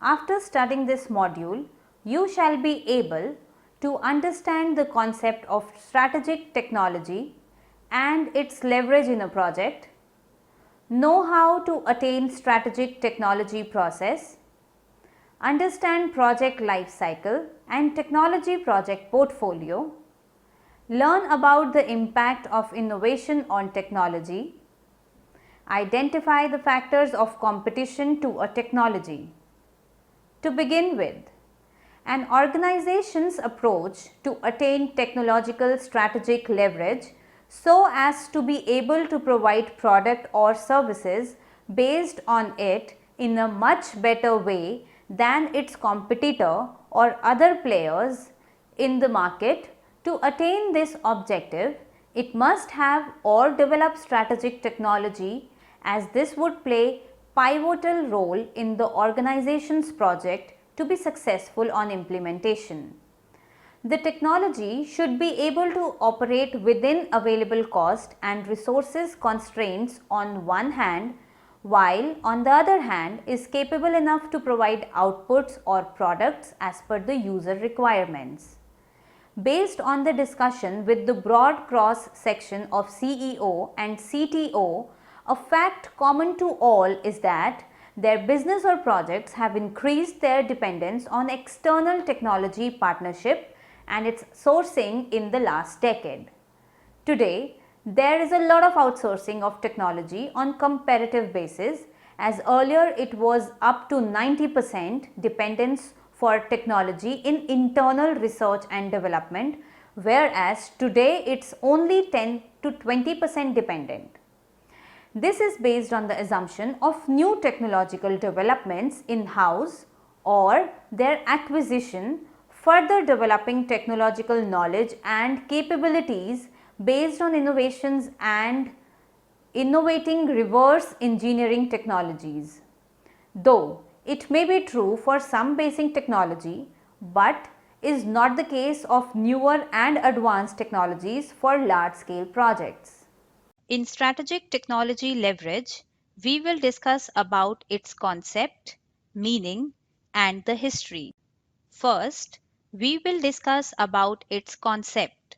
After studying this module, you shall be able to understand the concept of strategic technology and its leverage in a project, know how to attain strategic technology process, understand project life cycle and technology project portfolio, learn about the impact of innovation on technology, identify the factors of competition to a technology. To begin with, an organization's approach to attain technological strategic leverage so as to be able to provide product or services based on it in a much better way than its competitor or other players in the market. To attain this objective, it must have or develop strategic technology, as this would play pivotal role in the organization's project to be successful on implementation. The technology should be able to operate within available cost and resources constraints on one hand, while on the other hand is capable enough to provide outputs or products as per the user requirements. Based on the discussion with the broad cross section of CEO and CTO, a fact common to all is that their business or projects have increased their dependence on external technology partnership and its sourcing in the last decade. Today, there is a lot of outsourcing of technology on comparative basis, as earlier it was up to 90% dependence for technology in internal research and development, whereas today it's only 10 to 20% dependent. This is based on the assumption of new technological developments in-house or their acquisition, further developing technological knowledge and capabilities based on innovations and innovating reverse engineering technologies. Though it may be true for some basic technology, but is not the case of newer and advanced technologies for large scale projects. In strategic technology leverage, we will discuss about its concept, meaning, and the history. First, we will discuss about its concept.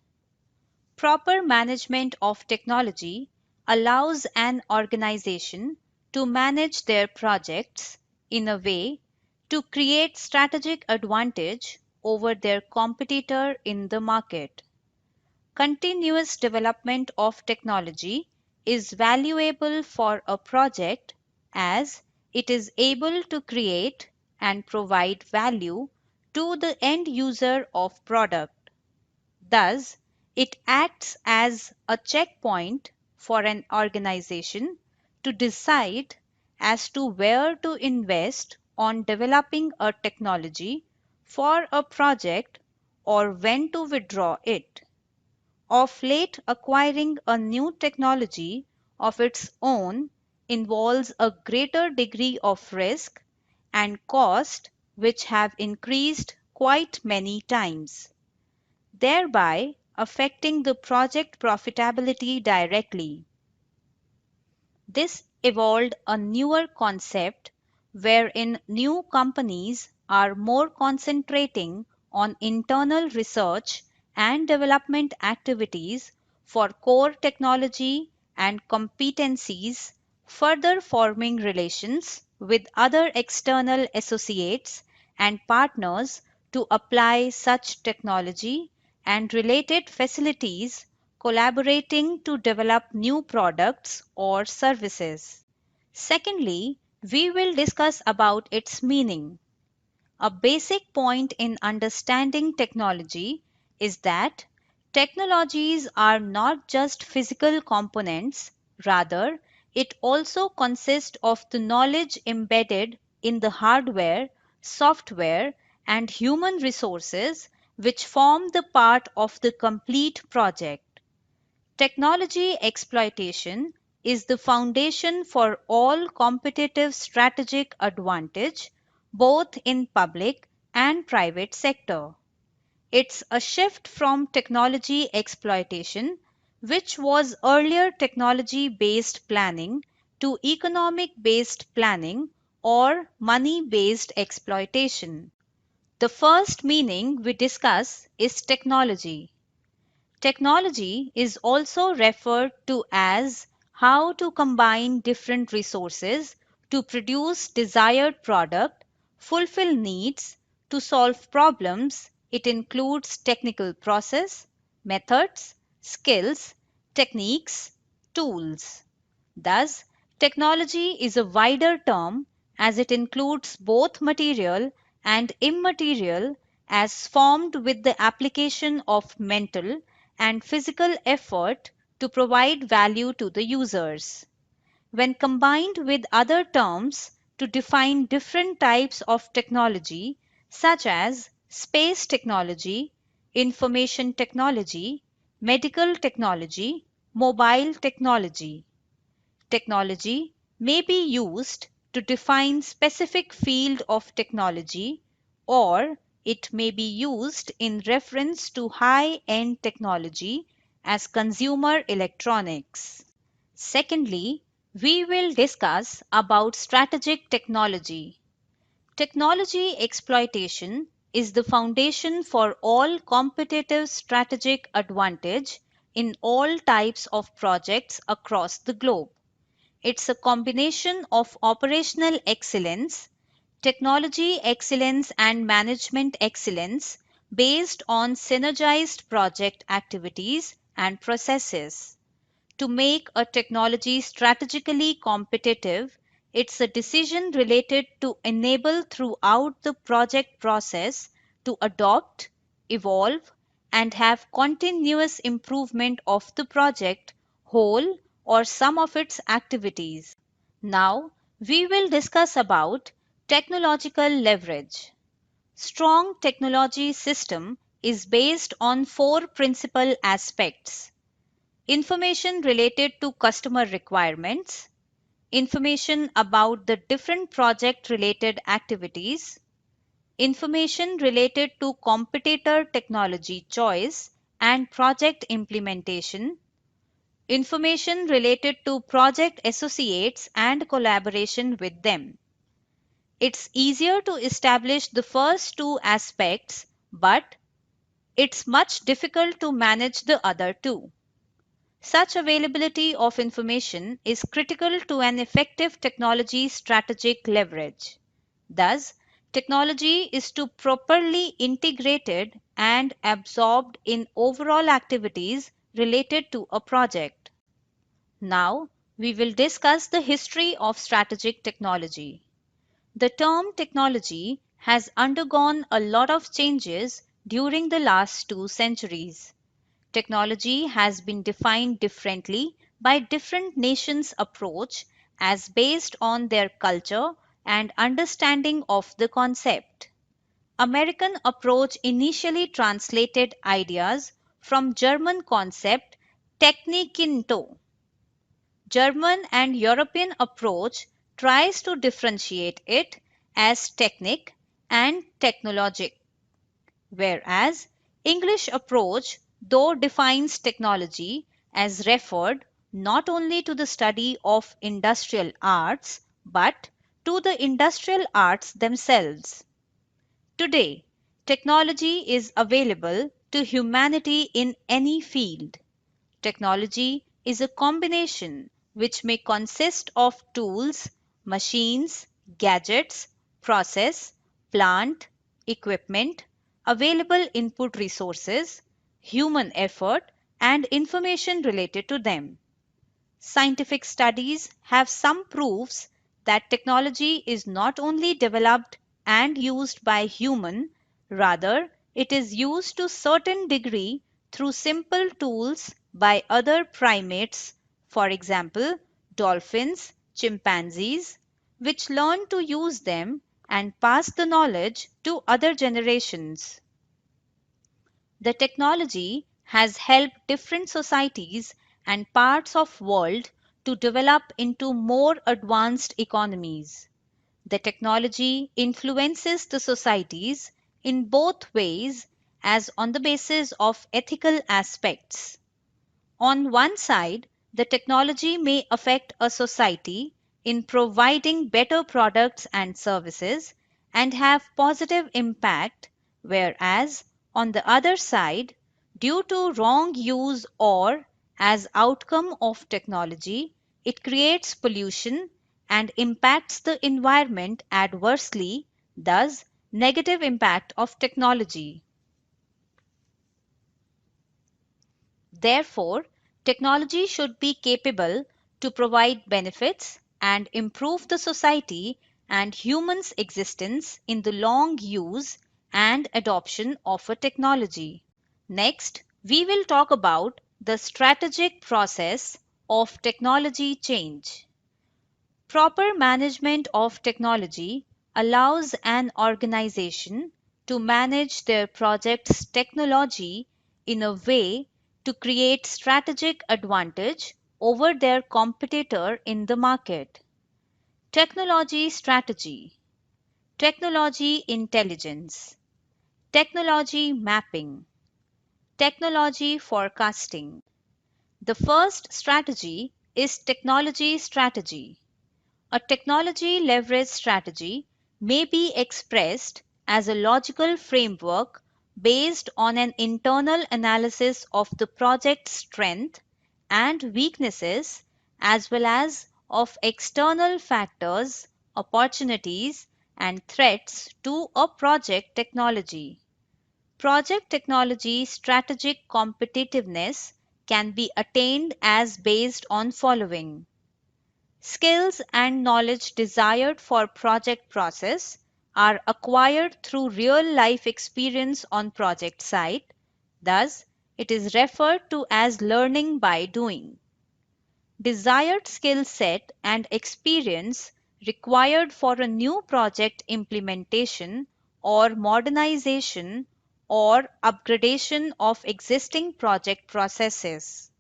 Proper management of technology allows an organization to manage their projects in a way to create strategic advantage over their competitor in the market. Continuous development of technology is valuable for a project as it is able to create and provide value to the end user of product. Thus, it acts as a checkpoint for an organization to decide as to where to invest on developing a technology for a project or when to withdraw it. Of late, acquiring a new technology of its own involves a greater degree of risk and cost, which have increased quite many times, thereby affecting the project profitability directly. This evolved a newer concept wherein new companies are more concentrating on internal research and development activities for core technology and competencies, further forming relations with other external associates and partners to apply such technology and related facilities, collaborating to develop new products or services. Secondly, we will discuss about its meaning. A basic point in understanding technology is that technologies are not just physical components, rather, it also consists of the knowledge embedded in the hardware, software, and human resources which form the part of the complete project. Technology exploitation is the foundation for all competitive strategic advantage, both in public and private sector. It's a shift from technology exploitation, which was earlier technology based planning, to economic based planning or money-based exploitation. The first meaning we discuss is technology. Technology is also referred to as how to combine different resources to produce desired product, fulfill needs, to solve problems. It includes technical process, methods, skills, techniques, tools. Thus, technology is a wider term as it includes both material and immaterial as formed with the application of mental and physical effort to provide value to the users. When combined with other terms to define different types of technology, such as space technology, information technology, medical technology, mobile technology. Technology may be used to define specific field of technology or it may be used in reference to high-end technology as consumer electronics. Secondly, we will discuss about strategic technology. Technology exploitation is the foundation for all competitive strategic advantage in all types of projects across the globe. It's a combination of operational excellence, technology excellence, and management excellence based on synergized project activities and processes. To make a technology strategically competitive, it's a decision related to enable throughout the project process to adopt, evolve, and have continuous improvement of the project whole or some of its activities. Now, we will discuss about technological leverage. Strong technology system is based on four principal aspects: information related to customer requirements, information about the different project related activities, information related to competitor technology choice and project implementation, information related to project associates and collaboration with them. It's easier to establish the first two aspects, but it's much difficult to manage the other two. Such availability of information is critical to an effective technology strategic leverage. Thus, technology is to properly integrated and absorbed in overall activities related to a project. Now, we will discuss the history of strategic technology. The term technology has undergone a lot of changes during the last 2 centuries. Technology has been defined differently by different nations' approach as based on their culture and understanding of the concept. American approach initially translated ideas from German concept Technikinto. German and European approach tries to differentiate it as technique and technologic, whereas English approach though defines technology as referred not only to the study of industrial arts but to the industrial arts themselves. Today, technology is available to humanity in any field. Technology is a combination which may consist of tools, machines, gadgets, process, plant, equipment, available input resources, human effort, and information related to them. Scientific studies have some proofs that technology is not only developed and used by human, rather it is used to certain degree through simple tools by other primates, for example, dolphins, chimpanzees, which learn to use them and pass the knowledge to other generations. The technology has helped different societies and parts of world to develop into more advanced economies. The technology influences the societies in both ways as on the basis of ethical aspects. On one side, the technology may affect a society in providing better products and services and have positive impact, whereas on the other side, due to wrong use or as outcome of technology, it creates pollution and impacts the environment adversely, thus negative impact of technology. Therefore, technology should be capable to provide benefits and improve the society and humans' existence in the long use and adoption of a technology. Next, we will talk about the strategic process of technology change. Proper management of technology allows an organization to manage their project's technology in a way to create strategic advantage over their competitor in the market. Technology strategy, technology intelligence, technology mapping, technology forecasting. The first strategy is technology strategy. A technology leverage strategy may be expressed as a logical framework based on an internal analysis of the project's strength and weaknesses as well as of external factors, opportunities, and threats to a project technology. Project technology strategic competitiveness can be attained as based on following: skills and knowledge desired for project process are acquired through real life experience on project site. Thus, it is referred to as learning by doing. Desired skill set and experience required for a new project implementation or modernization or upgradation of existing project processes.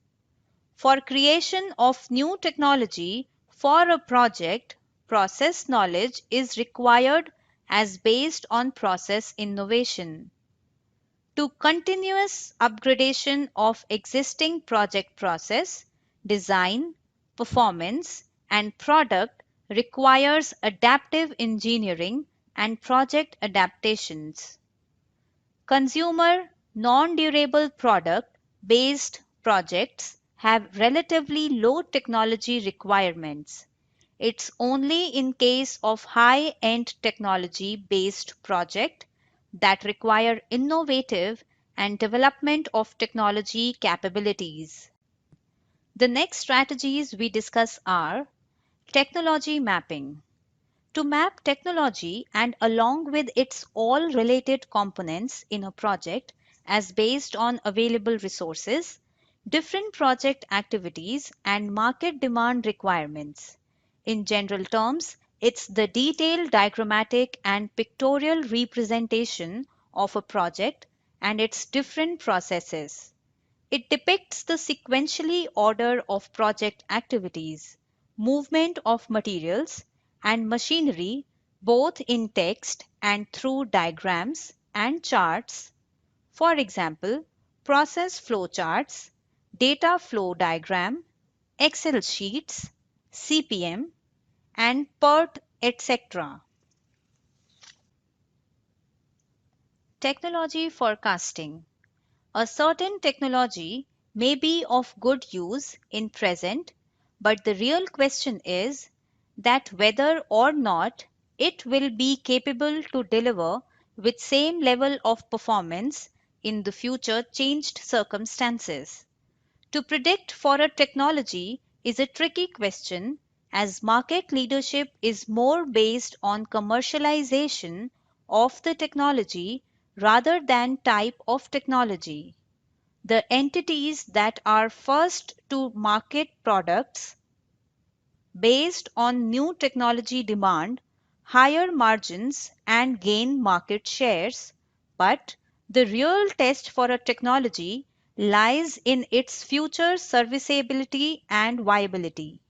For creation of new technology for a project, process knowledge is required as based on process innovation. To continuous upgradation of existing project process, design, performance, and product requires adaptive engineering and project adaptations. Consumer non-durable product based projects have relatively low technology requirements. It's only in case of high-end technology based project that require innovative and development of technology capabilities. The next strategies we discuss are technology mapping. To map technology and along with its all related components in a project as based on available resources, different project activities and market demand requirements. In general terms, it's the detailed diagrammatic and pictorial representation of a project and its different processes. It depicts the sequentially order of project activities, movement of materials and machinery both in text and through diagrams and charts. For example, process flow charts, data flow diagram, Excel sheets, CPM, and PERT, etc. Technology forecasting. A certain technology may be of good use in present, but the real question is that whether or not it will be capable to deliver with same level of performance in the future changed circumstances. To predict for a technology is a tricky question as market leadership is more based on commercialization of the technology rather than type of technology. The entities that are first to market products based on new technology demand higher margins and gain market shares, but the real test for a technology lies in its future serviceability and viability.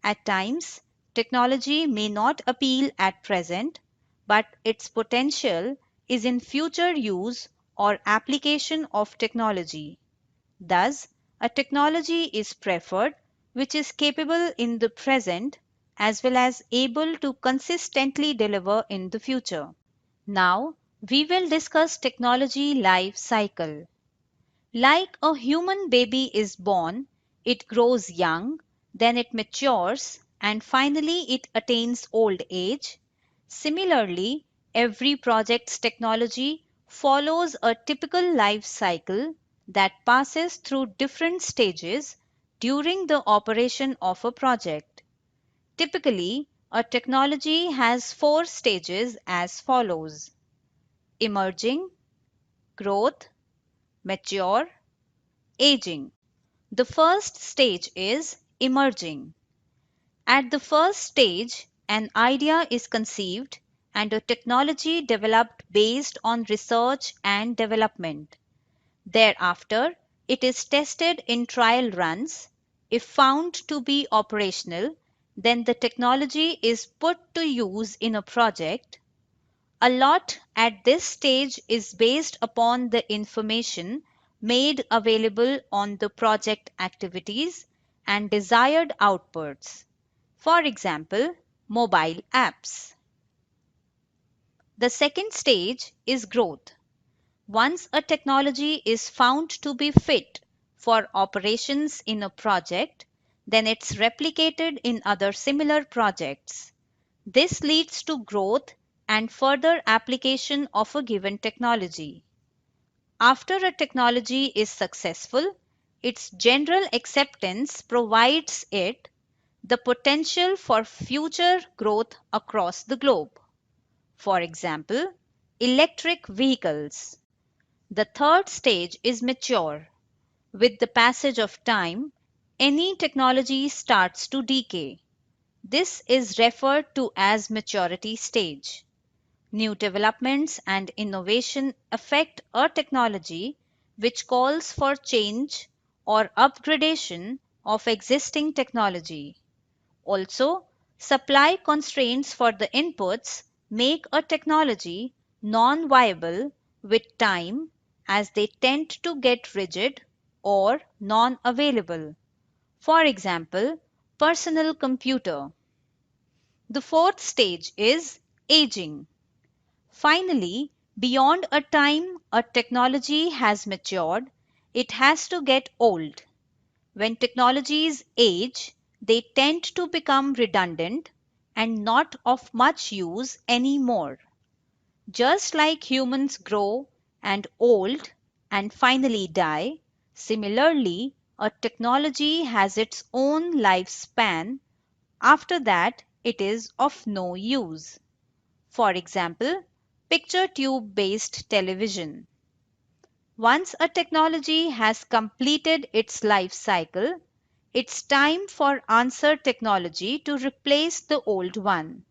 At times, technology may not appeal at present, but its potential is in future use or application of technology. Thus, a technology is preferred which is capable in the present as well as able to consistently deliver in the future. Now, we will discuss technology life cycle. Like a human baby is born, it grows young, then it matures, and finally it attains old age. Similarly, every project's technology follows a typical life cycle that passes through different stages during the operation of a project. Typically, a technology has four stages as follows: emerging, growth, mature, aging. The first stage is emerging. At the first stage, an idea is conceived and a technology developed based on research and development. Thereafter, it is tested in trial runs. If found to be operational, then the technology is put to use in a project. A lot at this stage is based upon the information made available on the project activities and desired outputs. For example, mobile apps. The second stage is growth. Once a technology is found to be fit for operations in a project, then it's replicated in other similar projects. This leads to growth and further application of a given technology. After a technology is successful, its general acceptance provides it the potential for future growth across the globe. For example, electric vehicles. The third stage is mature. With the passage of time, any technology starts to decay. This is referred to as maturity stage. New developments and innovation affect a technology, which calls for change or upgradation of existing technology. Also, supply constraints for the inputs make a technology non-viable with time, as they tend to get rigid or non-available. For example, personal computer. The fourth stage is aging. Finally, beyond a time a technology has matured, it has to get old. When technologies age, they tend to become redundant and not of much use anymore. Just like humans grow and old and finally die, similarly, a technology has its own lifespan. After that, it is of no use. For example, picture tube based television. Once a technology has completed its life cycle, it's time for answer technology to replace the old one.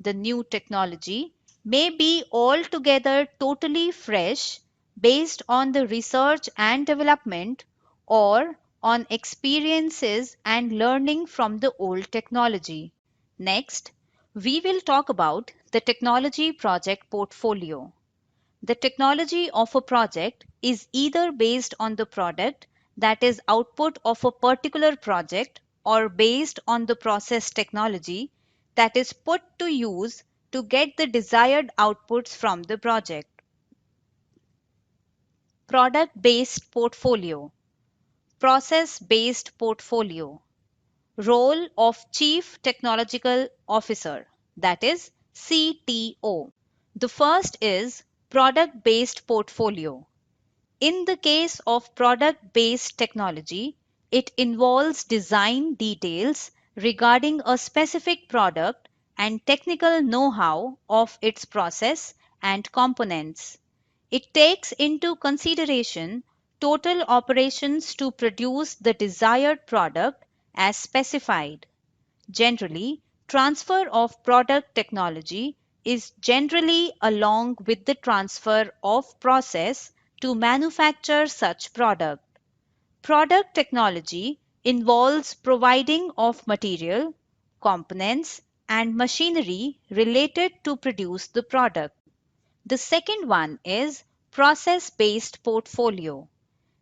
The new technology may be altogether totally fresh based on the research and development or on experiences and learning from the old technology. Next, we will talk about the technology project portfolio. The technology of a project is either based on the product that is output of a particular project or based on the process technology that is put to use to get the desired outputs from the project. Product-based portfolio, process-based portfolio, role of Chief Technological Officer, that is CTO. The first is product-based portfolio. In the case of product-based technology, it involves design details regarding a specific product and technical know-how of its process and components. It takes into consideration total operations to produce the desired product as specified. Generally, transfer of product technology is generally along with the transfer of process to manufacture such product. Product technology involves providing of material, components, and machinery related to produce the product. The second one is process-based portfolio.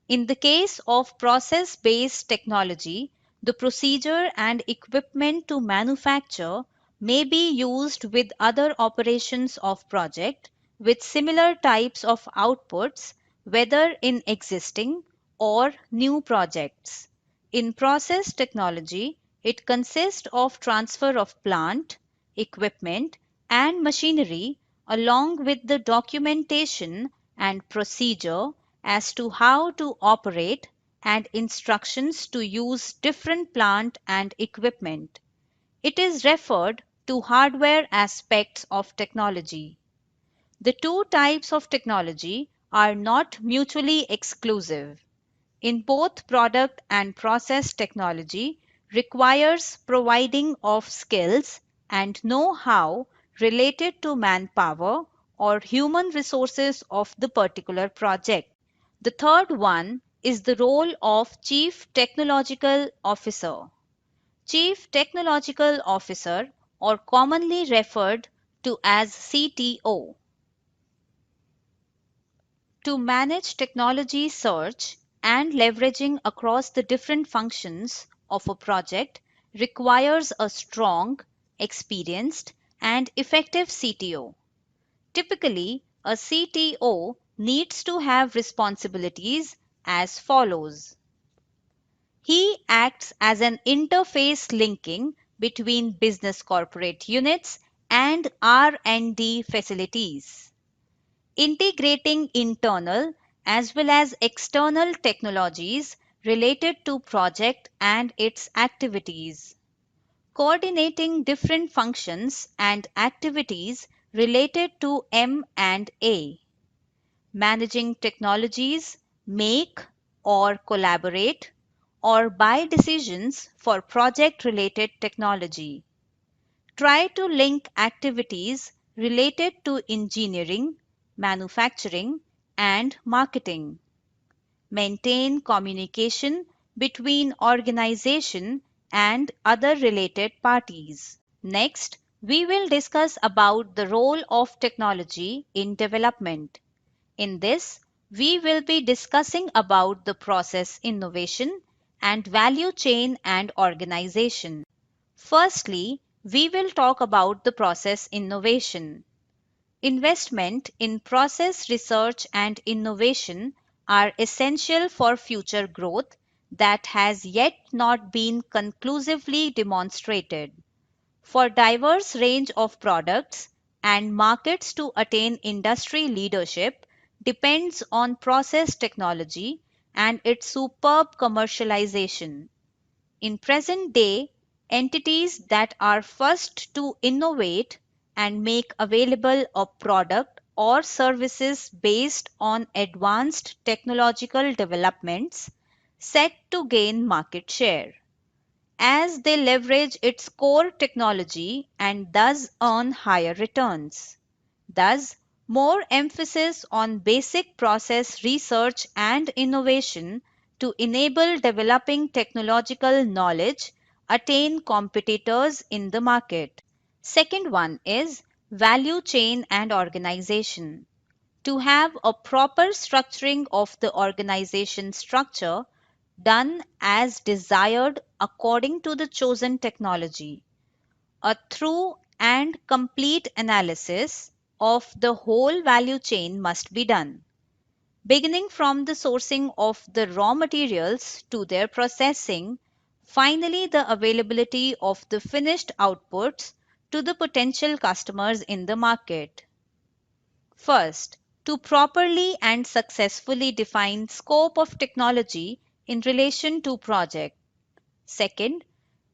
In the case of process-based technology, The procedure and equipment to manufacture may be used with other operations of project with similar types of outputs, whether in existing or new projects. In process technology, it consists of transfer of plant, equipment, and machinery along with the documentation and procedure as to how to operate and instructions to use different plant and equipment. It is referred to hardware aspects of technology. The two types of technology are not mutually exclusive. In both product and process technology requires providing of skills and know-how related to manpower or human resources of the particular project. The third one is the role of Chief Technological Officer. Chief Technological Officer, or commonly referred to as CTO, to manage technology search and leveraging across the different functions of a project requires a strong, experienced, and effective CTO. Typically, a CTO needs to have responsibilities as follows. He acts as an interface linking between business corporate units and R&D facilities, integrating internal as well as external technologies related to project and its activities, coordinating different functions and activities related to M&A, managing technologies, make or collaborate or buy decisions for project related technology. Try to link activities related to engineering, manufacturing, and marketing. Maintain communication between organization and other related parties. Next, we will discuss about the role of technology in development. In this, we will be discussing about the process innovation and value chain and organization. Firstly, we will talk about the process innovation. Investment in process research and innovation are essential for future growth that has yet not been conclusively demonstrated. For diverse range of products and markets to attain industry leadership depends on process technology and its superb commercialization. In present day, entities that are first to innovate and make available a product or services based on advanced technological developments set to gain market share as they leverage its core technology and thus earn higher returns. Thus, more emphasis on basic process research and innovation to enable developing technological knowledge attain competitors in the market. Second one is value chain and organization. To have a proper structuring of the organization structure done as desired according to the chosen technology. A thorough and complete analysis of the whole value chain must be done, beginning from the sourcing of the raw materials to their processing, finally the availability of the finished outputs to the potential customers in the market. First, to properly and successfully define scope of technology in relation to project. Second,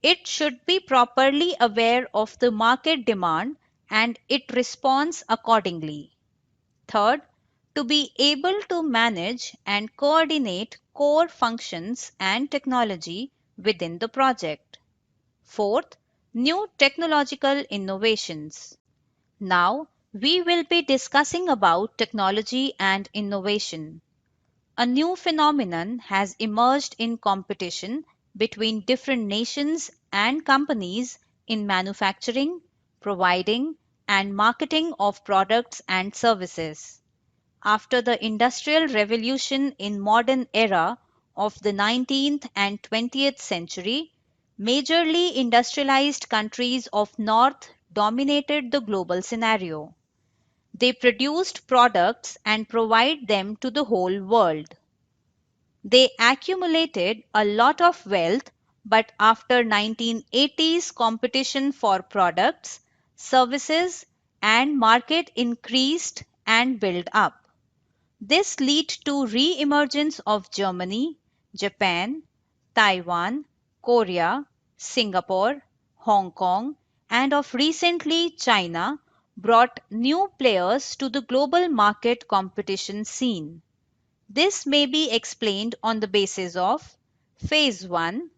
it should be properly aware of the market demand and it responds accordingly. Third, to be able to manage and coordinate core functions and technology within the project. Fourth, new technological innovations. Now, we will be discussing about technology and innovation. A new phenomenon has emerged in competition between different nations and companies in manufacturing, providing, and marketing of products and services. After the industrial revolution in modern era of the 19th and 20th century, Majorly industrialized countries of North dominated the global scenario. They produced products and provide them to the whole world. They accumulated a lot of wealth, but after 1980s competition for products, services and market increased and built up. This led to re-emergence of Germany, Japan, Taiwan, Korea, Singapore, Hong Kong, and of recently China brought new players to the global market competition scene. This may be explained on the basis of Phase 1,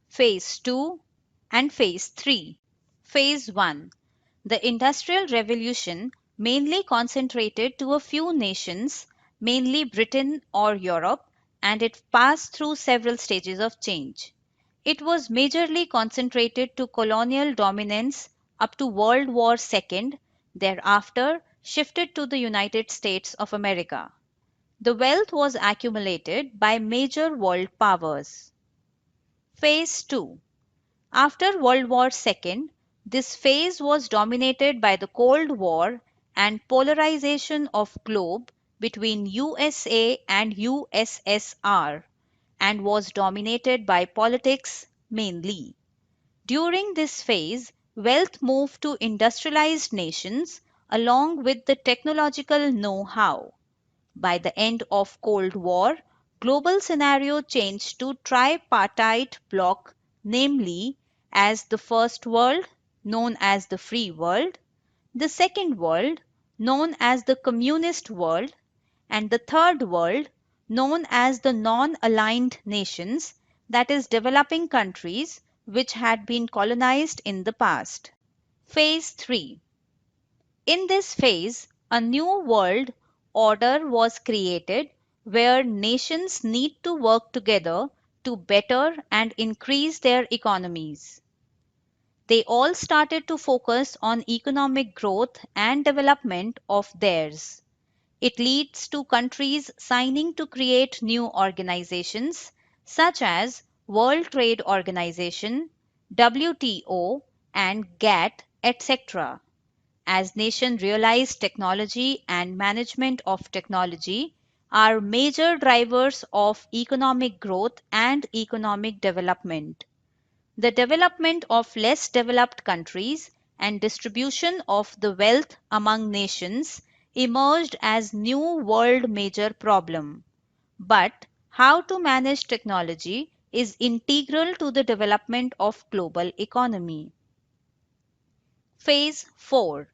Phase 2, and Phase 3. Phase 1. The Industrial Revolution mainly concentrated to a few nations, mainly Britain or Europe, and it passed through several stages of change. It was majorly concentrated to colonial dominance up to World War II, thereafter shifted to the United States of America. The wealth was accumulated by major world powers. Phase 2. After World War II, this phase was dominated by the Cold War and polarization of globe between USA and USSR and was dominated by politics mainly. During this phase, wealth moved to industrialized nations along with the technological know-how. By the end of Cold War, global scenario changed to tripartite bloc, namely as the First World, known as the Free World, the Second World, known as the Communist World, and the Third World, known as the non-aligned nations, that is developing countries which had been colonized in the past. Phase 3. In this phase, a new world order was created where nations need to work together to better and increase their economies. They all started to focus on economic growth and development of theirs. It leads to countries signing to create new organizations such as World Trade Organization, WTO, and GATT, etc. As nations realize technology and management of technology are major drivers of economic growth and economic development. The development of less developed countries and distribution of the wealth among nations emerged as new world major problem. But how to manage technology is integral to the development of global economy. Phase 4.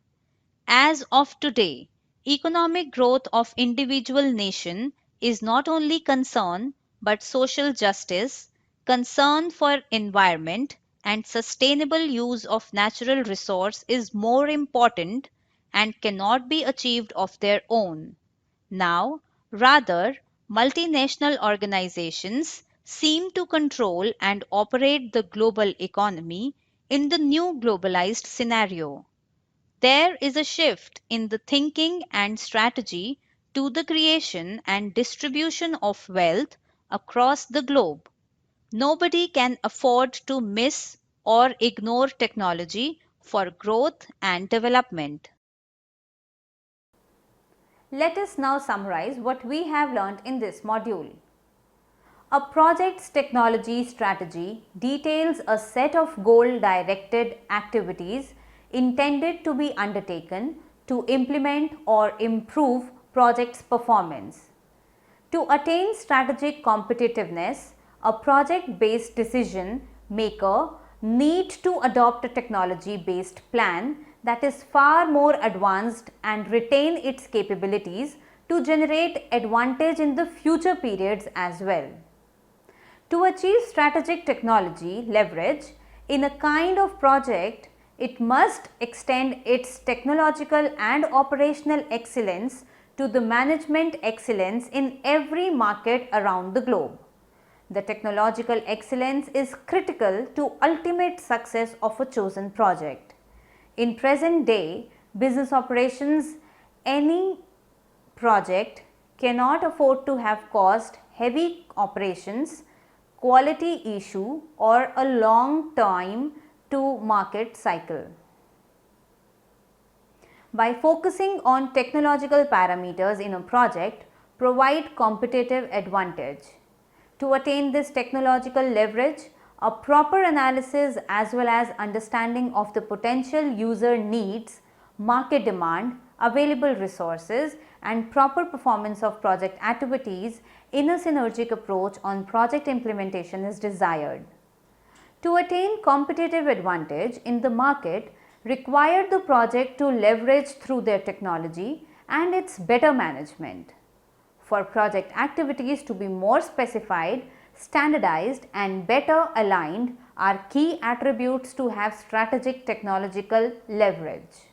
As of today, economic growth of individual nation is not only concern but social justice, concern for environment and sustainable use of natural resource is more important and cannot be achieved of their own. Now, rather, multinational organizations seem to control and operate the global economy in the new globalized scenario. There is a shift in the thinking and strategy to the creation and distribution of wealth across the globe. Nobody can afford to miss or ignore technology for growth and development. Let us now summarize what we have learnt in this module. A project's technology strategy details a set of goal-directed activities intended to be undertaken to implement or improve project's performance. To attain strategic competitiveness, a project-based decision maker needs to adopt a technology-based plan that is far more advanced and retain its capabilities to generate advantage in the future periods as well. To achieve strategic technology leverage in a kind of project, it must extend its technological and operational excellence to the management excellence in every market around the globe. The technological excellence is critical to ultimate success of a chosen project. In present day business operations, any project cannot afford to have cost heavy operations quality issue or a long time to market cycle. By focusing on technological parameters in a project, provide competitive advantage. To attain this technological leverage, a proper analysis as well as understanding of the potential user needs, market demand, available resources and proper performance of project activities in a synergic approach on project implementation is desired. To attain competitive advantage in the market, require the project to leverage through their technology and its better management. For project activities to be more specified, standardized and better aligned are key attributes to have strategic technological leverage.